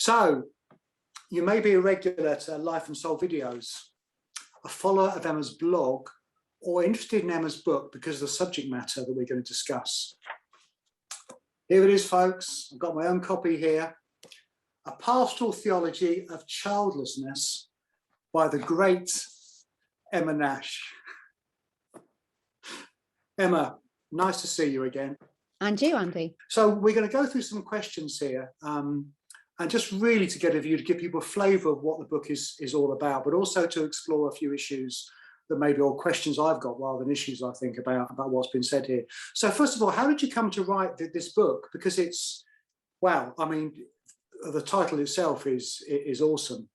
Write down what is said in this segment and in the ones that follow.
So, you may be a regular to Life and Soul videos, a follower of Emma's blog, or interested in Emma's book because of the subject matter that we're going to discuss. Here it is, folks. I've got my own copy here. A Pastoral Theology of Childlessness by the great Emma Nash. Emma, nice to see you again. And you, Andy. So we're going to go through some questions here, and just really to get a view, to give people a flavour of what the book is all about, but also to explore a few issues that maybe, or questions I've got rather than issues I think about what's been said here. So first of all, how did you come to write this book? Because it's, wow, I mean, the title itself is awesome.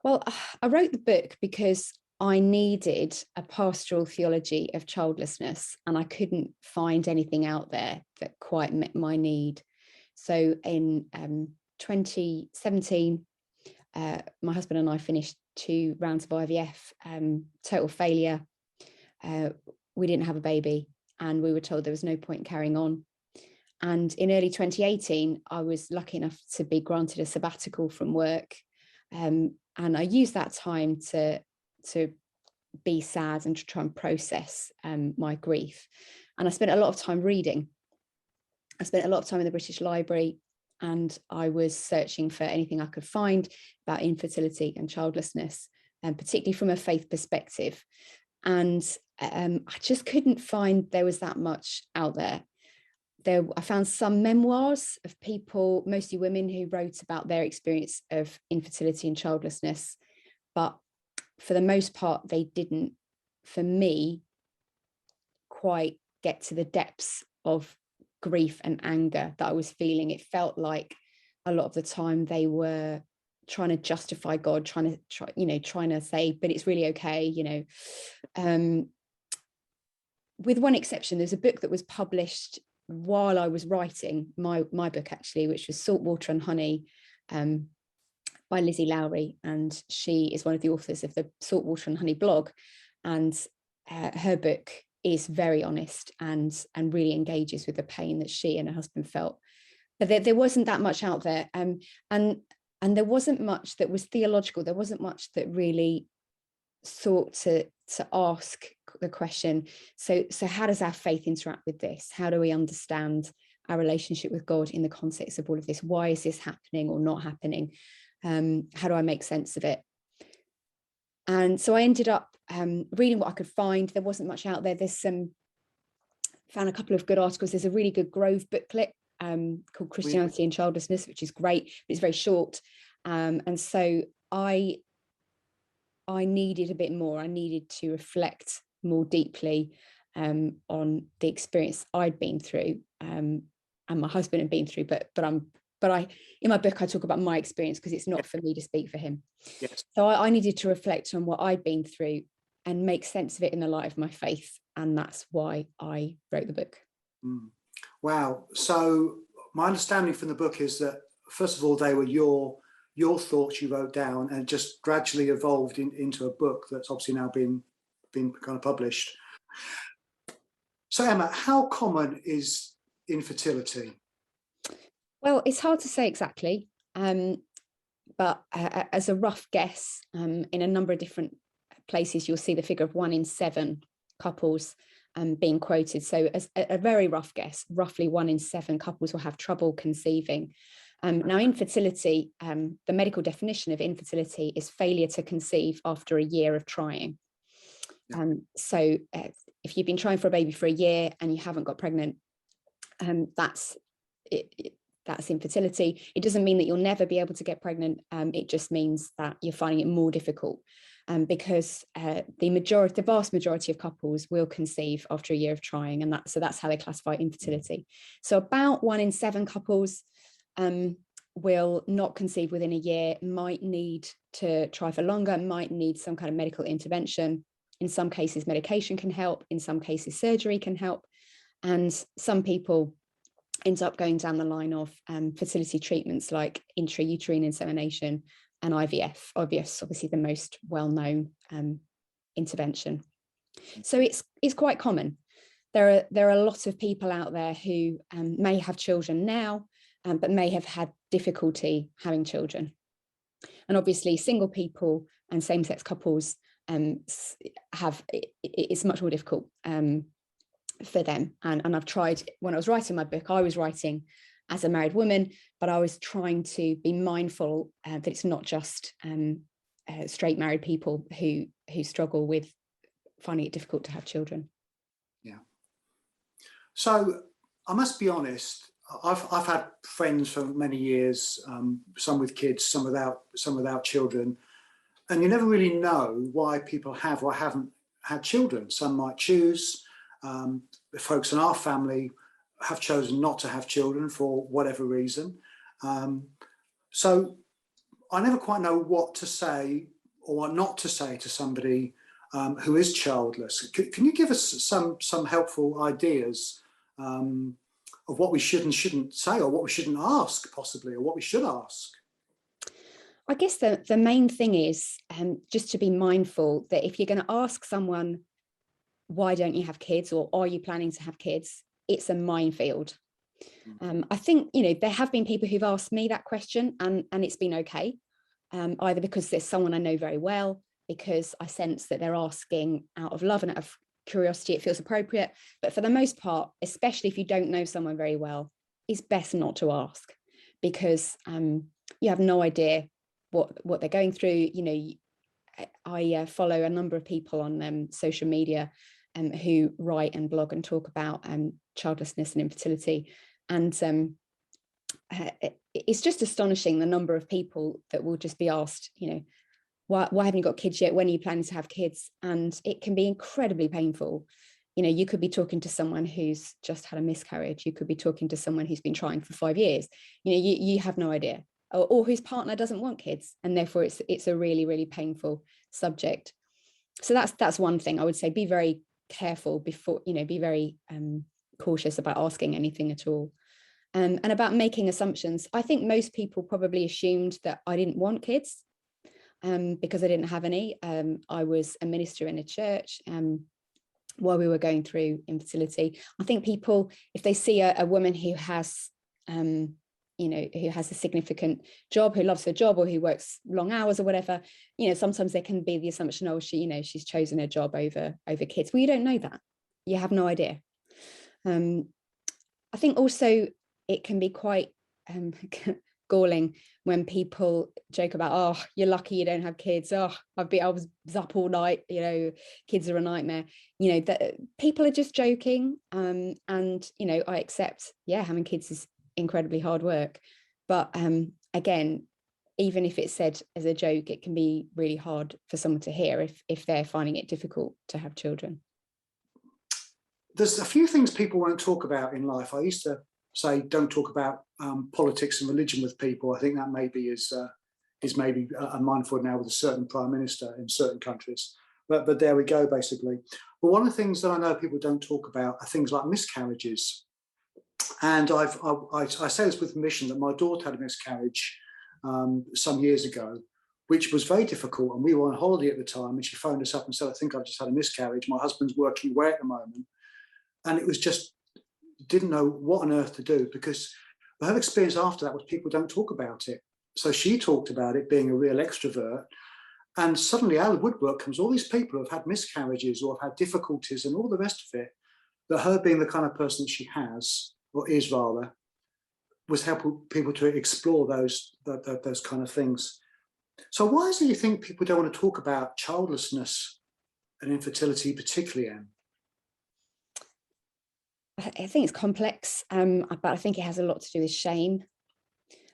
Well, I wrote the book because I needed a pastoral theology of childlessness, and I couldn't find anything out there that quite met my need. So in 2017, my husband and I finished 2 rounds of IVF, total failure. We didn't have a baby, and we were told there was no point carrying on. And in early 2018, I was lucky enough to be granted a sabbatical from work. And I used that time to be sad and to try and process my grief. And I spent a lot of time reading. I spent a lot of time in the British Library, and I was searching for anything I could find about infertility and childlessness, and particularly from a faith perspective. And I just couldn't find there was that much out there. I found some memoirs of people, mostly women, who wrote about their experience of infertility and childlessness, but for the most part, they didn't, for me, quite get to the depths of grief and anger that I was feeling. It felt like a lot of the time they were trying to justify God, trying to say, but it's really okay, with one exception. There's a book that was published while I was writing my book, actually, which was Salt, Water and Honey, by Lizzie Lowry, and she is one of the authors of the Salt, Water and Honey blog, and her book is very honest and really engages with the pain that she and her husband felt. But there wasn't that much out there, and there wasn't much that was theological. There wasn't much that really sought to ask the question, so how does our faith interact with this? How do we understand our relationship with God in the context of all of this? Why is this happening or not happening? How do I make sense of it? And so I ended up reading what I could find. There wasn't much out there. Found a couple of good articles. There's a really good Grove booklet called Christianity and Childlessness, which is great, but it's very short. And so I needed a bit more. I needed to reflect more deeply on the experience I'd been through, and my husband had been through. But in my book, I talk about my experience because it's not for me to speak for him. Yes. So I needed to reflect on what I'd been through and make sense of it in the light of my faith, and that's why I wrote the book. Wow. So my understanding from the book is that, first of all, they were your thoughts you wrote down, and just gradually evolved into a book that's obviously now been kind of published. So Emma, how common is infertility? Well, it's hard to say exactly, but as a rough guess, in a number of different places, you'll see the figure of 1 in 7 couples being quoted. So as a very rough guess, roughly 1 in 7 couples will have trouble conceiving. Now, infertility, the medical definition of infertility is failure to conceive after a year of trying. So if you've been trying for a baby for a year and you haven't got pregnant, that's infertility. It doesn't mean that you'll never be able to get pregnant. It just means that you're finding it more difficult, because the vast majority of couples will conceive after a year of trying, and that's how they classify infertility. So about 1 in 7 couples will not conceive within a year, might need to try for longer, might need some kind of medical intervention. In some cases, medication can help. In some cases, surgery can help. And some people end up going down the line of fertility treatments like intrauterine insemination and IVF. IVF's obviously the most well-known intervention. So it's quite common. There are a lot of people out there who may have children now, but may have had difficulty having children. And obviously single people and same-sex couples it's much more difficult for them. And I've tried, when I was writing my book, I was writing as a married woman, but I was trying to be mindful that it's not just straight married people who struggle with finding it difficult to have children. Yeah. So I must be honest, I've had friends for many years, some with kids, some without children, and you never really know why people have or haven't had children. Some might choose. The folks in our family have chosen not to have children for whatever reason. So I never quite know what to say or what not to say to somebody who is childless. Can you give us some helpful ideas of what we should and shouldn't say, or what we shouldn't ask, possibly, or what we should ask? I guess the main thing is just to be mindful that if you're going to ask someone, why don't you have kids, or are you planning to have kids, it's a minefield. I think, there have been people who've asked me that question and it's been okay, either because there's someone I know very well, because I sense that they're asking out of love and out of curiosity, it feels appropriate. But for the most part, especially if you don't know someone very well, it's best not to ask, because you have no idea what they're going through. I follow a number of people on social media who write and blog and talk about childlessness and infertility, and it's just astonishing the number of people that will just be asked, why haven't you got kids yet? When are you planning to have kids? And it can be incredibly painful. You could be talking to someone who's just had a miscarriage. You could be talking to someone who's been trying for 5 years. You have no idea, or whose partner doesn't want kids, and therefore it's a really, really painful subject. So that's one thing I would say. Be very careful before, be very cautious about asking anything at all. And about making assumptions. I think most people probably assumed that I didn't want kids because I didn't have any. I was a minister in a church while we were going through infertility. I think people, if they see a woman who has, who has a significant job, who loves her job, or who works long hours or whatever, sometimes there can be the assumption, oh, she's chosen her job over kids. Well, you don't know that. You have no idea. I think also it can be quite galling when people joke about, oh, you're lucky you don't have kids. Oh, I was up all night, kids are a nightmare. That people are just joking. And, I accept, having kids is incredibly hard work. But again, even if it's said as a joke, it can be really hard for someone to hear if they're finding it difficult to have children. There's a few things people won't talk about in life. I used to say, don't talk about politics and religion with people. I think that maybe is maybe a mindful now with a certain prime minister in certain countries. But there we go, basically. But one of the things that I know people don't talk about are things like miscarriages. And I say this with permission, that my daughter had a miscarriage some years ago, which was very difficult. And we were on holiday at the time, and she phoned us up and said, I think I've just had a miscarriage. My husband's working away at the moment. And it was just, didn't know what on earth to do, because her experience after that was people don't talk about it. So she talked about it, being a real extrovert. And suddenly out of the woodwork comes all these people who have had miscarriages or have had difficulties and all the rest of it, that her being the kind of person that she has, or is rather, was helping people to explore those kind of things. So why is it you think people don't want to talk about childlessness and infertility particularly, Anne? I think it's complex, but I think it has a lot to do with shame.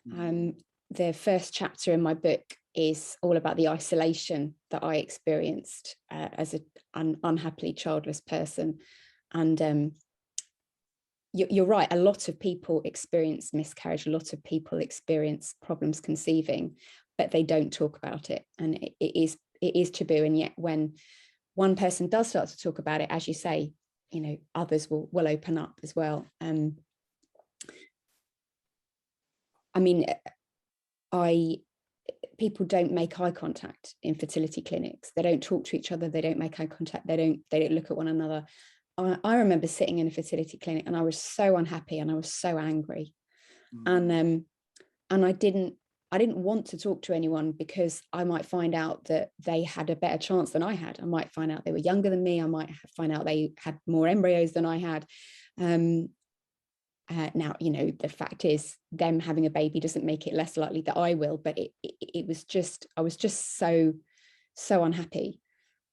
The first chapter in my book is all about the isolation that I experienced as an unhappily childless person. And you're right, a lot of people experience miscarriage, a lot of people experience problems conceiving, but they don't talk about it. And it is taboo. And yet when one person does start to talk about it, as you say, others will open up as well. People don't make eye contact in fertility clinics. They don't talk to each other. They don't make eye contact. They don't look at one another. I remember sitting in a fertility clinic and I was so unhappy and I was so angry. And I didn't want to talk to anyone because I might find out that they had a better chance than I had. I might find out they were younger than me. I might find out they had more embryos than I had. Now, you know, the fact is, them having a baby doesn't make it less likely that I will, but it was just, I was just so unhappy.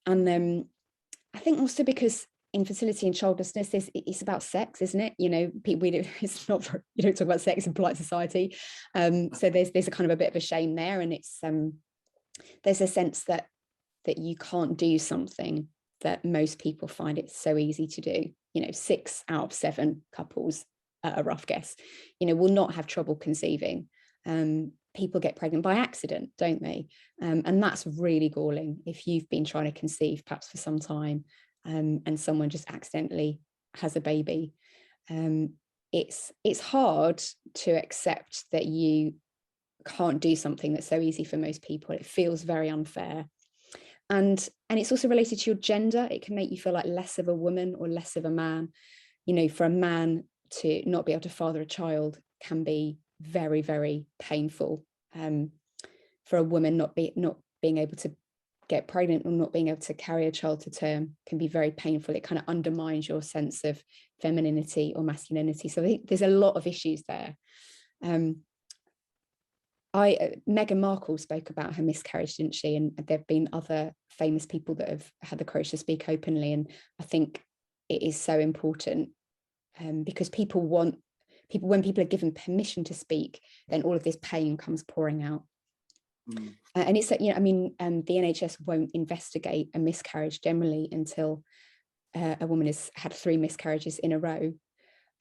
And I think also because infertility and childlessness it's about sex, isn't it? You know, it's not, you don't talk about sex in polite society. So there's a kind of a bit of a shame there, and it's there's a sense that you can't do something that most people find it so easy to do. You know, 6 out of 7 couples, a rough guess, you know, will not have trouble conceiving. People get pregnant by accident, don't they? And that's really galling if you've been trying to conceive perhaps for some time, and someone just accidentally has a baby. It's hard to accept that you can't do something that's so easy for most people. It feels very unfair. And it's also related to your gender. It can make you feel like less of a woman or less of a man. You know, for a man to not be able to father a child can be very, very painful. For a woman not being able to get pregnant or not being able to carry a child to term can be very painful. It kind of undermines your sense of femininity or masculinity. So I think there's a lot of issues there. Meghan Markle spoke about her miscarriage, didn't she? And there have been other famous people that have had the courage to speak openly. And I think it is so important, because when people are given permission to speak, then all of this pain comes pouring out. And it's, you know, I mean, the NHS won't investigate a miscarriage generally until a woman has had 3 miscarriages in a row,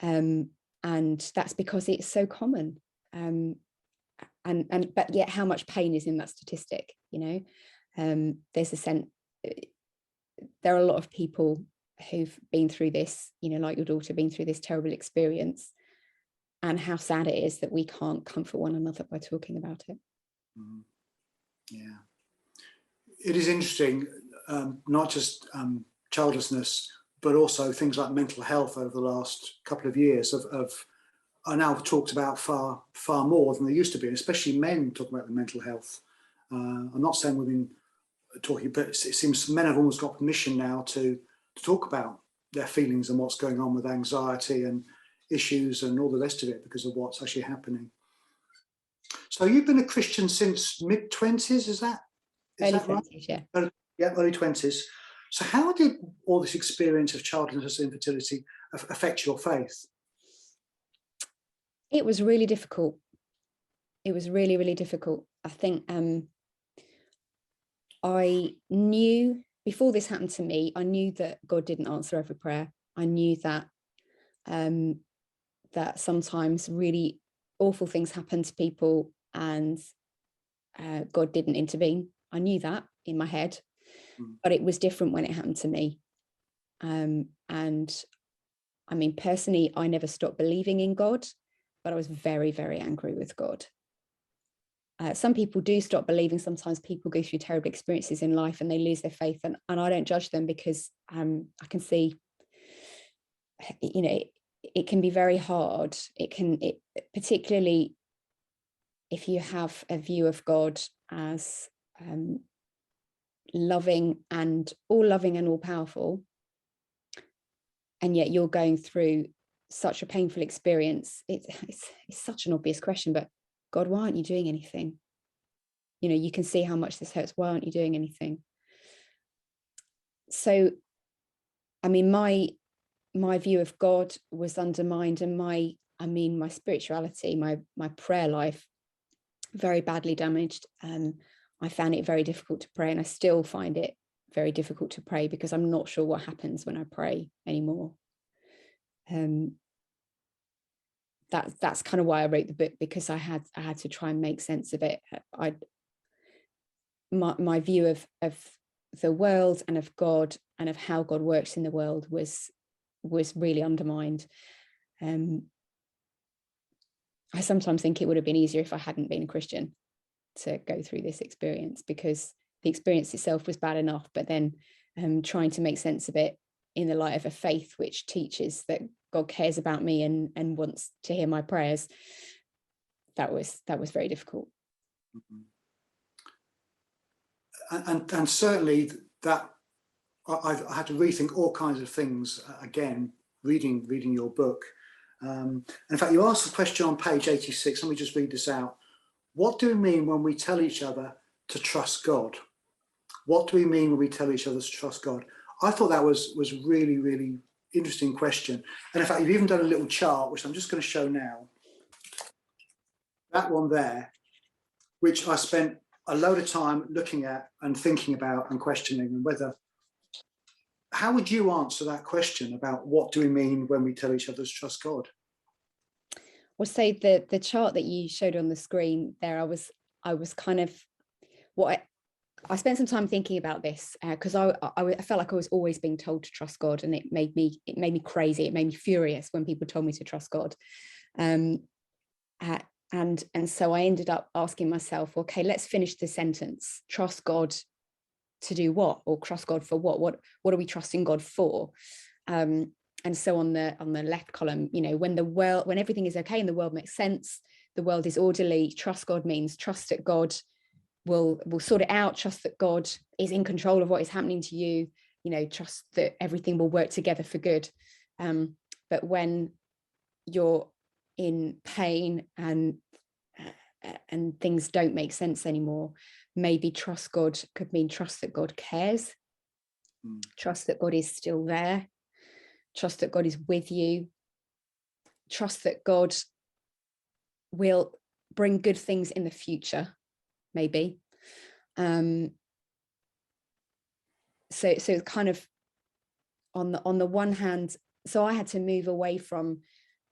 and that's because it's so common. But yet, how much pain is in that statistic? You know, there's a sense there are a lot of people who've been through this, you know, like your daughter, been through this terrible experience, and how sad it is that we can't comfort one another by talking about it. Yeah, it is interesting, not just childlessness, but also things like mental health over the last couple of years are now talked about far more than they used to be, especially men talking about the mental health. I'm not saying women are talking, but it seems men have almost got permission now to talk about their feelings and what's going on with anxiety and issues and all the rest of it because of what's actually happening. So you've been a Christian since mid-20s, is that Early right? 20s, yeah. Yeah, early 20s. So how did all this experience of childlessness and infertility affect your faith? It was really difficult. It was really, really difficult. I think I knew before this happened to me, I knew that God didn't answer every prayer. I knew that that sometimes really awful things happen to people and God didn't intervene. I knew that in my head, but it was different when it happened to me. And I mean, personally, I never stopped believing in God, but I was very, very angry with God. Some people do stop believing. Sometimes people go through terrible experiences in life and they lose their faith, and I don't judge them because I can see, you know, it can be very hard. It particularly if you have a view of God as loving and all powerful, and yet you're going through such a painful experience. It's such an obvious question, but God, why aren't you doing anything? You know, you can see how much this hurts. Why aren't you doing anything? So, I mean, my view of God was undermined, and my spirituality, my prayer life, very badly damaged. I found it very difficult to pray, and I still find it very difficult to pray because I'm not sure what happens when I pray anymore. That's kind of why I wrote the book, because I had to try and make sense of it. My view of the world and of God and of how God works in the world was really undermined. I sometimes think it would have been easier if I hadn't been a Christian to go through this experience, because the experience itself was bad enough, but then trying to make sense of it in the light of a faith which teaches that God cares about me and wants to hear my prayers that was very difficult. And certainly that I had to rethink all kinds of things again, reading your book. In fact, you asked the question on page 86. Let me just read this out. What do we mean when we tell each other to trust God? What do we mean when we tell each other to trust God? I thought that was really, really interesting question. And in fact, you've even done a little chart, which I'm just going to show now. That one there, which I spent a load of time looking at and thinking about and questioning, and whether, how would you answer that question about what do we mean when we tell each other to trust God? Well, so the chart that you showed on the screen there, I was kind of, I spent some time thinking about this because I felt like I was always being told to trust God, and it made me crazy. It made me furious when people told me to trust God. And so I ended up asking myself, okay, let's finish the sentence. Trust God to do what? Or trust God for what? What are we trusting God for? And so on the left column, you know, when everything is okay and the world makes sense, the world is orderly, trust God means trust that God will sort it out, trust that God is in control of what is happening to you, you know, trust that everything will work together for good. But when you're in pain and things don't make sense anymore, maybe trust God could mean trust that God cares, trust that God is still there, trust that God is with you, trust that God will bring good things in the future, maybe. So kind of on the one hand, so I had to move away from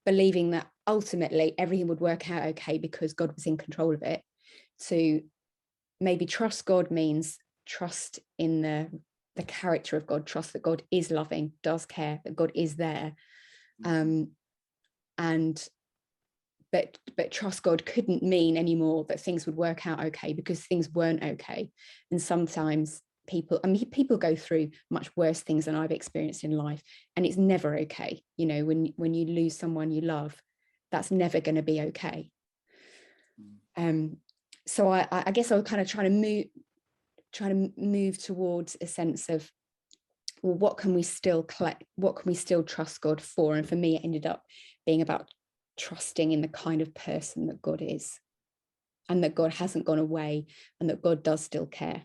believing that ultimately everything would work out okay because God was in control of it, to maybe trust God means trust in the character of God, trust that God is loving, does care, that God is there. But trust God couldn't mean anymore that things would work out okay because things weren't okay. And sometimes people go through much worse things than I've experienced in life, and it's never okay. You know, when you lose someone you love, that's never going to be okay. So I guess I was kind of trying to move towards a sense of, well, what can we still trust God for? And for me, it ended up being about trusting in the kind of person that God is, and that God hasn't gone away, and that God does still care.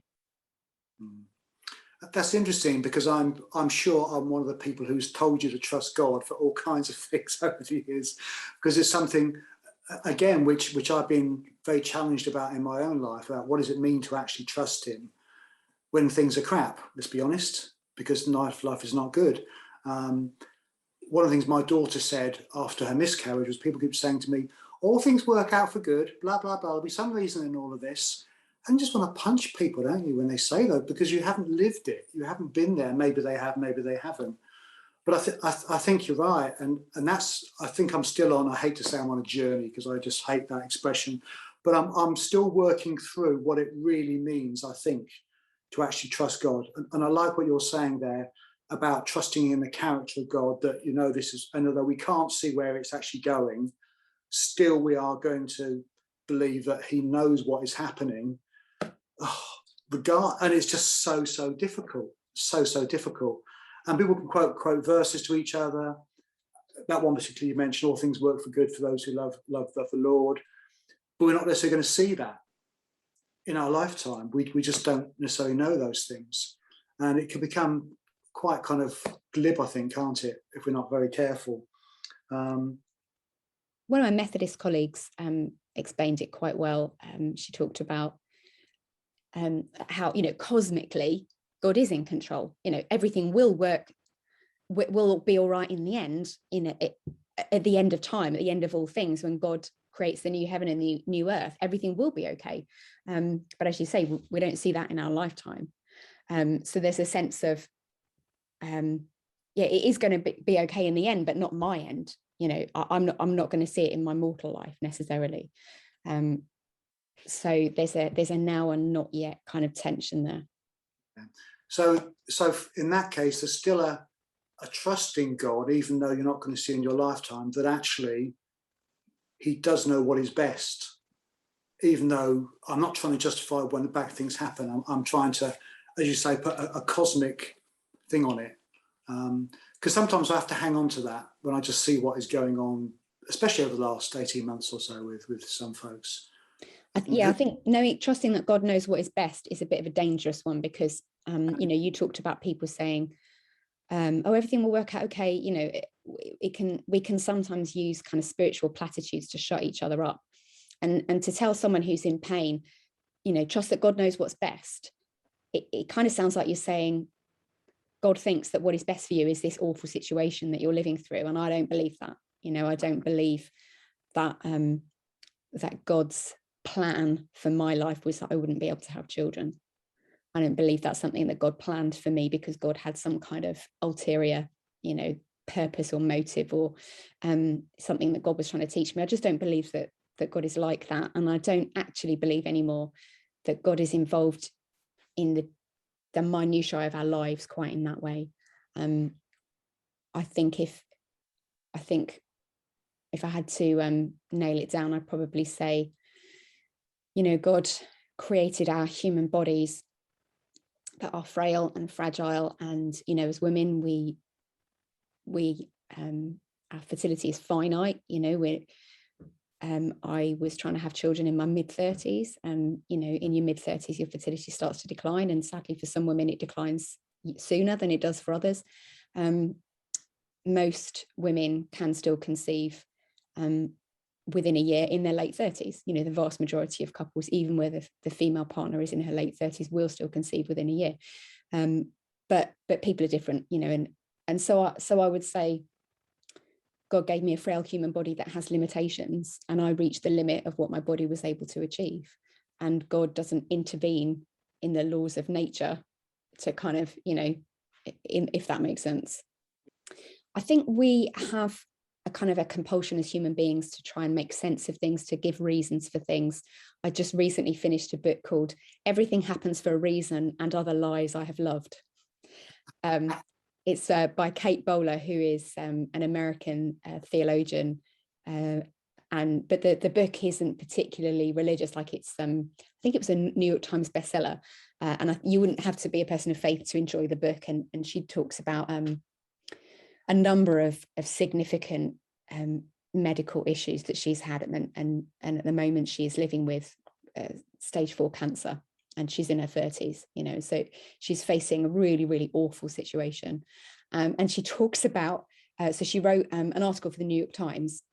That's interesting, because I'm sure I'm one of the people who's told you to trust God for all kinds of things over the years, because it's something, again, which I've been very challenged about in my own life, about what does it mean to actually trust him when things are crap, let's be honest, because life is not good. One of the things my daughter said after her miscarriage was, people keep saying to me, all things work out for good, blah, blah, blah, there'll be some reason in all of this. And you just want to punch people, don't you, when they say that, because you haven't lived it. You haven't been there. Maybe they have, maybe they haven't. But I think you're right. And that's, I think I'm still on, I hate to say I'm on a journey because I just hate that expression, but I'm still working through what it really means, I think, to actually trust God. And I like what you're saying there about trusting in the character of God, that, you know, this is, and although we can't see where it's actually going, still we are going to believe that he knows what is happening. And it's just so difficult, so difficult. And people can quote verses to each other. That one particularly you mentioned, all things work for good for those who love the Lord. But we're not necessarily going to see that in our lifetime. We just don't necessarily know those things. And it can become quite kind of glib, I think, can't it, if we're not very careful. One of my Methodist colleagues explained it quite well. She talked about how, you know, cosmically, God is in control. You know, everything will work, will be all right in the end, at the end of time, at the end of all things, when God creates the new heaven and the new earth, everything will be okay. But as you say, we don't see that in our lifetime. So there's a sense of, it is going to be okay in the end, but not my end. You know, I'm not going to see it in my mortal life necessarily. So there's a now and not yet kind of tension there. So in that case, there's still a trust in God, even though you're not going to see in your lifetime, that actually he does know what is best. even though I'm not trying to justify when the bad things happen, I'm trying to, as you say, put a cosmic thing on it. Because sometimes I have to hang on to that when I just see what is going on, especially over the last 18 months or so with some folks. I think trusting that God knows what is best is a bit of a dangerous one, because you talked about people saying, oh, everything will work out okay. We can sometimes use kind of spiritual platitudes to shut each other up, and to tell someone who's in pain, trust that God knows what's best. It kind of sounds like you're saying God thinks that what is best for you is this awful situation that you're living through, and I don't believe that. I don't believe that that God's plan for my life was that I wouldn't be able to have children. I don't believe that's something that God planned for me because God had some kind of ulterior, purpose or motive, or something that God was trying to teach me. I just don't believe that God is like that. And I don't actually believe anymore that God is involved in the minutiae of our lives quite in that way. I think if I had to nail it down, I'd probably say, God created our human bodies that are frail and fragile, and as women, our fertility is finite. I was trying to have children in my mid-30s, and in your mid-30s your fertility starts to decline, and sadly for some women it declines sooner than it does for others. Most women can still conceive within a year in their late 30s. The vast majority of couples, even where the female partner is in her late 30s, will still conceive within a year. But people are different, and so I would say God gave me a frail human body that has limitations, and I reached the limit of what my body was able to achieve. And God doesn't intervene in the laws of nature to kind of, if that makes sense. I think we have a kind of a compulsion as human beings to try and make sense of things, to give reasons for things. I just recently finished a book called Everything Happens for a Reason and Other Lies I Have Loved. It's by Kate Bowler, who is an American theologian, but the book isn't particularly religious. Like I think it was a New York Times bestseller, and you wouldn't have to be a person of faith to enjoy the book. And she talks about a number of significant medical issues that she's had, and at the moment she is living with stage 4 cancer, and she's in her 30s, so she's facing a really, really awful situation. And she talks about, so she wrote an article for the New York Times,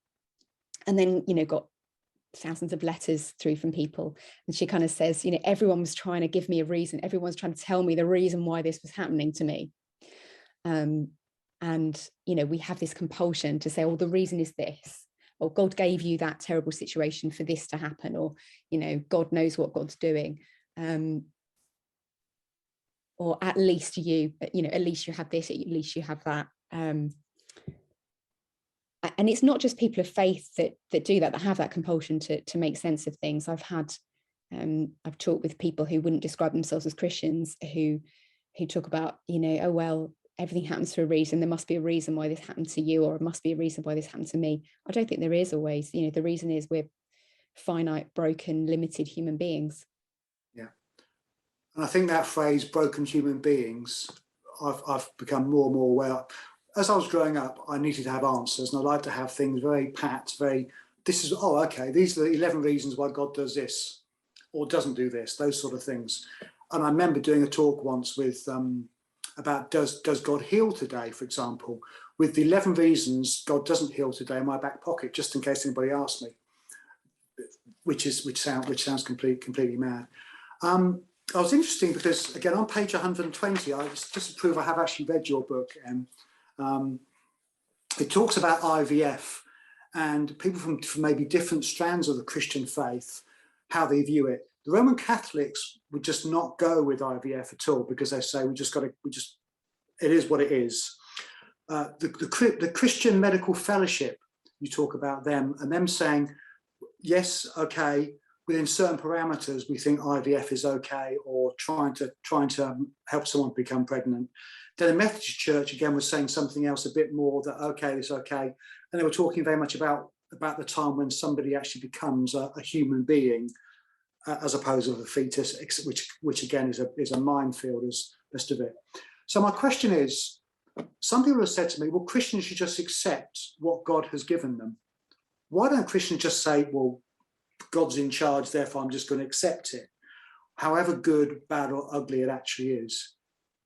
and then, got thousands of letters through from people. And she kind of says, everyone was trying to give me a reason. Everyone's trying to tell me the reason why this was happening to me. And, we have this compulsion to say, oh, the reason is this, or God gave you that terrible situation for this to happen, or, God knows what God's doing. Or at least at least you have this, at least you have that. And it's not just people of faith that do that have that compulsion to make sense of things. I've talked with people who wouldn't describe themselves as Christians, who talk about, oh, well, everything happens for a reason. There must be a reason why this happened to you, or it must be a reason why this happened to me. I don't think there is always. The reason is we're finite, broken, limited human beings. Yeah. And I think that phrase, broken human beings, I've become more and more aware. As I was growing up, I needed to have answers, and I like to have things very pat, these are the 11 reasons why God does this or doesn't do this, those sort of things. And I remember doing a talk once with about does God heal today, for example, with the 11 reasons God doesn't heal today in my back pocket, just in case anybody asks me, which sounds completely mad. I was interesting because, again, on page 120, just to prove I have actually read your book, it talks about IVF and people from maybe different strands of the Christian faith, how they view it. The Roman Catholics would just not go with IVF at all, because they say it is what it is. The Christian Medical Fellowship, you talk about them and them saying, yes, okay, within certain parameters, we think IVF is okay, or trying to help someone become pregnant. Then the Methodist Church again was saying something else, a bit more that okay, it's okay, and they were talking very much about the time when somebody actually becomes a human being, as opposed to the fetus, which again is a minefield as best of it. So my question is, some people have said to me, well, Christians should just accept what God has given them. Why don't Christians just say, well, God's in charge, therefore I'm just going to accept it, however good, bad or ugly it actually is?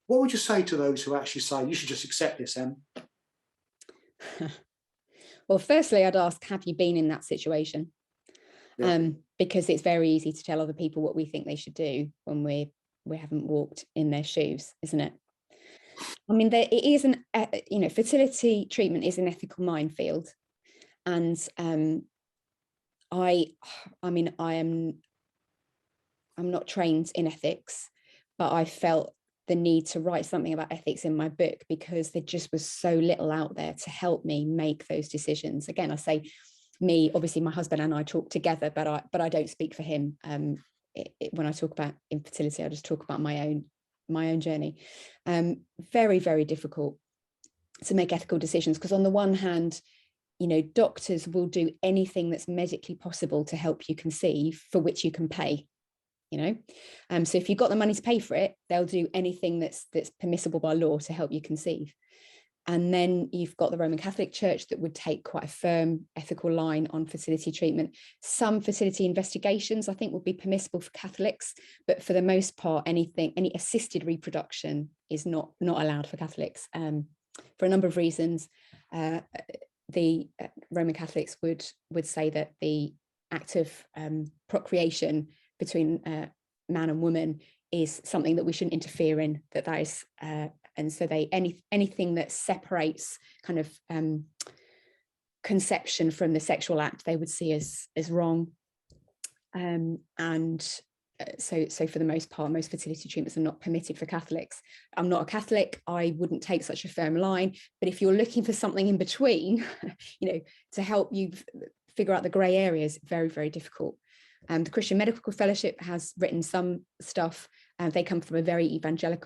What would you say to those who actually say, you should just accept this, Em? Well, firstly, I'd ask, have you been in that situation? Yeah. Because it's very easy to tell other people what we think they should do when we haven't walked in their shoes, isn't it? I mean, it is fertility treatment is an ethical minefield, and I'm not trained in ethics, but I felt the need to write something about ethics in my book because there just was so little out there to help me make those decisions. Again, I say me, obviously my husband and I talk together, but I don't speak for him. When I talk about infertility, I just talk about my own journey. Very, very difficult to make ethical decisions because on the one hand, doctors will do anything that's medically possible to help you conceive, for which you can pay. So if you've got the money to pay for it, they'll do anything that's permissible by law to help you conceive. And then you've got the Roman Catholic Church that would take quite a firm ethical line on fertility treatment. Some fertility investigations, I think, would be permissible for Catholics, but for the most part, any assisted reproduction is not allowed for Catholics for a number of reasons. The Roman Catholics would say that the act of procreation between man and woman is something that we shouldn't interfere in, that is and so anything that separates kind of conception from the sexual act they would see as wrong. So for the most part, most fertility treatments are not permitted for Catholics. I'm not a Catholic, I wouldn't take such a firm line, but if you're looking for something in between, to help you figure out the grey areas, very, very difficult. The Christian Medical Fellowship has written some stuff, and they come from a very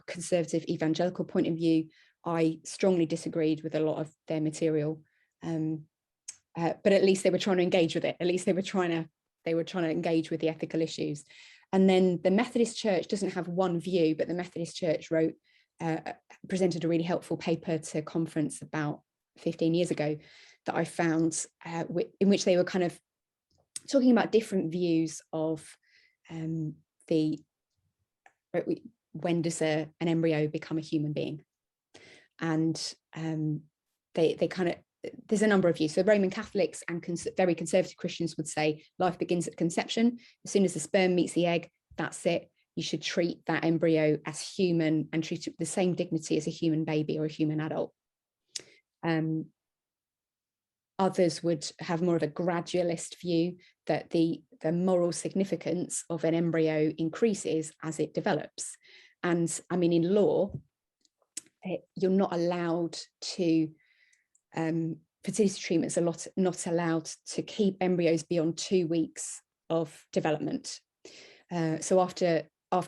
conservative evangelical point of view. I strongly disagreed with a lot of their material, but at least they were trying to engage with it. At least they were trying to engage with the ethical issues. And then the Methodist Church doesn't have one view, but the Methodist Church presented a really helpful paper to a conference about 15 years ago that I found, in which they were kind of talking about different views of when does an embryo become a human being, and they kind of, there's a number of views. So Roman Catholics and very conservative Christians would say life begins at conception. As soon as the sperm meets the egg, that's it. You should treat that embryo as human and treat it with the same dignity as a human baby or a human adult. Others would have more of a gradualist view that the moral significance of an embryo increases as it develops. And I mean, in law, you're not allowed to, fertility treatments are not allowed to keep embryos beyond 2 weeks of development. So after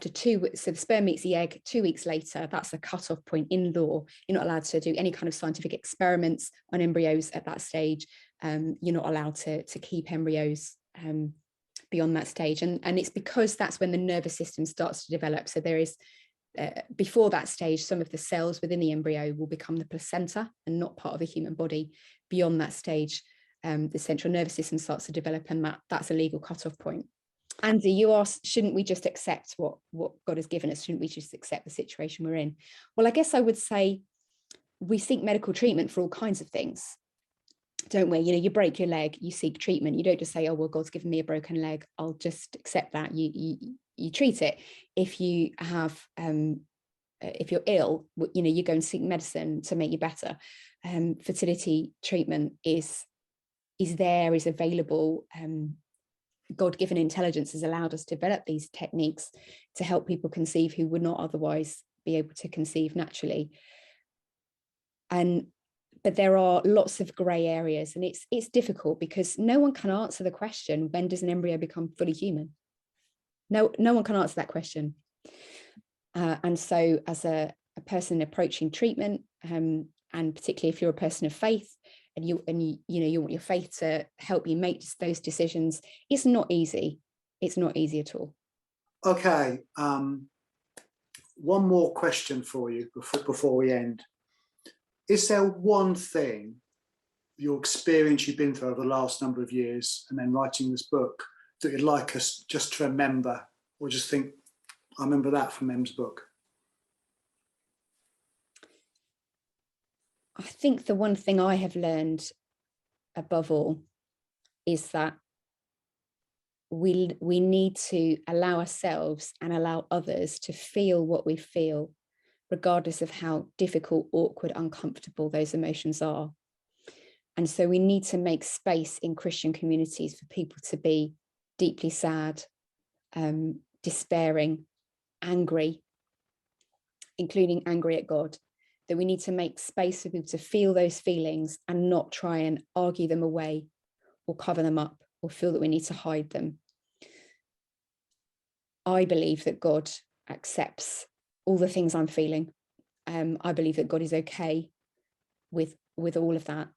2 weeks, so the sperm meets the egg, 2 weeks later, that's the cutoff point in law. You're not allowed to do any kind of scientific experiments on embryos at that stage. You're not allowed to keep embryos beyond that stage. And it's because that's when the nervous system starts to develop. So there is, before that stage, some of the cells within the embryo will become the placenta and not part of the human body. Beyond that stage, the central nervous system starts to develop, and that's a legal cutoff point. Andy, you asked, shouldn't we just accept what God has given us? Shouldn't we just accept the situation we're in? Well, I guess I would say we seek medical treatment for all kinds of things, don't we? You break your leg, you seek treatment. You don't just say, oh, well, God's given me a broken leg, I'll just accept that. You treat it. If you have, if you're ill, you go and seek medicine to make you better. Fertility treatment is available. God-given intelligence has allowed us to develop these techniques to help people conceive who would not otherwise be able to conceive naturally. But there are lots of grey areas, and it's difficult because no one can answer the question, when does an embryo become fully human? No one can answer that question. And so as a person approaching treatment, and particularly if you're a person of faith, and you want your faith to help you make those decisions, it's not easy. It's not easy at all. Okay, one more question for you before we end. Is there one thing, your experience you've been through over the last number of years and then writing this book, that you'd like us just to remember, or just think, I remember that from Em's book? I think the one thing I have learned above all is that we need to allow ourselves and allow others to feel what we feel, regardless of how difficult, awkward, uncomfortable those emotions are. And so we need to make space in Christian communities for people to be deeply sad, despairing, angry, including angry at God. That we need to make space for people to feel those feelings and not try and argue them away or cover them up or feel that we need to hide them. I believe that God accepts all the things I'm feeling. I believe that God is okay with all of that.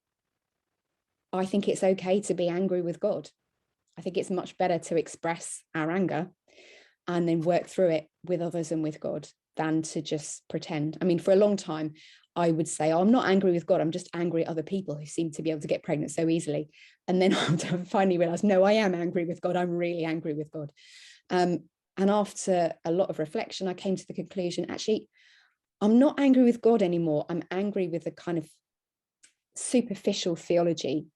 I think it's okay to be angry with God. I think it's much better to express our anger and then work through it with others and with God than to just pretend. I mean, for a long time, I would say, oh, I'm not angry with God, I'm just angry at other people who seem to be able to get pregnant so easily. And then I finally realized, no, I am angry with God. I'm really angry with God. And after a lot of reflection, I came to the conclusion, actually, I'm not angry with God anymore. I'm angry with the kind of superficial theology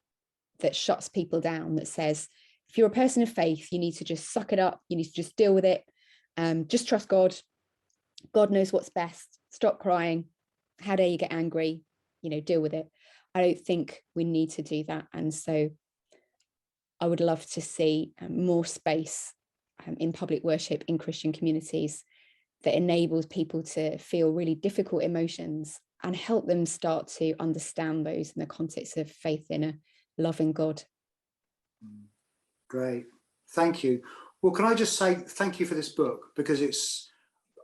that shuts people down, that says, if you're a person of faith, you need to just suck it up. You need to just deal with it. Just trust God. God knows what's best. Stop crying. How dare you get angry? Deal with it. I don't think we need to do that. And so I would love to see more space in public worship in Christian communities that enables people to feel really difficult emotions and help them start to understand those in the context of faith in a loving God. Great, thank you. Well, can I just say thank you for this book, because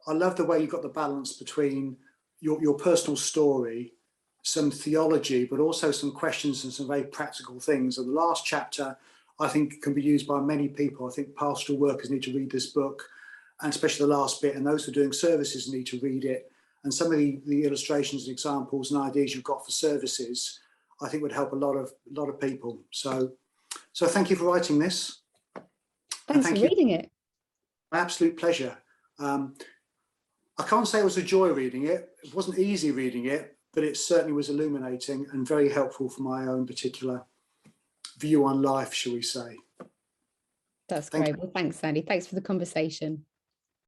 I love the way you got the balance between your personal story, some theology, but also some questions and some very practical things. And the last chapter, I think, can be used by many people. I think pastoral workers need to read this book, and especially the last bit, and those who are doing services need to read it. And some of the illustrations and examples and ideas you've got for services, I think would help a lot of people. So thank you for writing this. Thanks for reading it. My absolute pleasure. I can't say it was a joy reading it. It wasn't easy reading it, but it certainly was illuminating and very helpful for my own particular view on life, shall we say. That's great. Well, thanks, Sandy. Thanks for the conversation.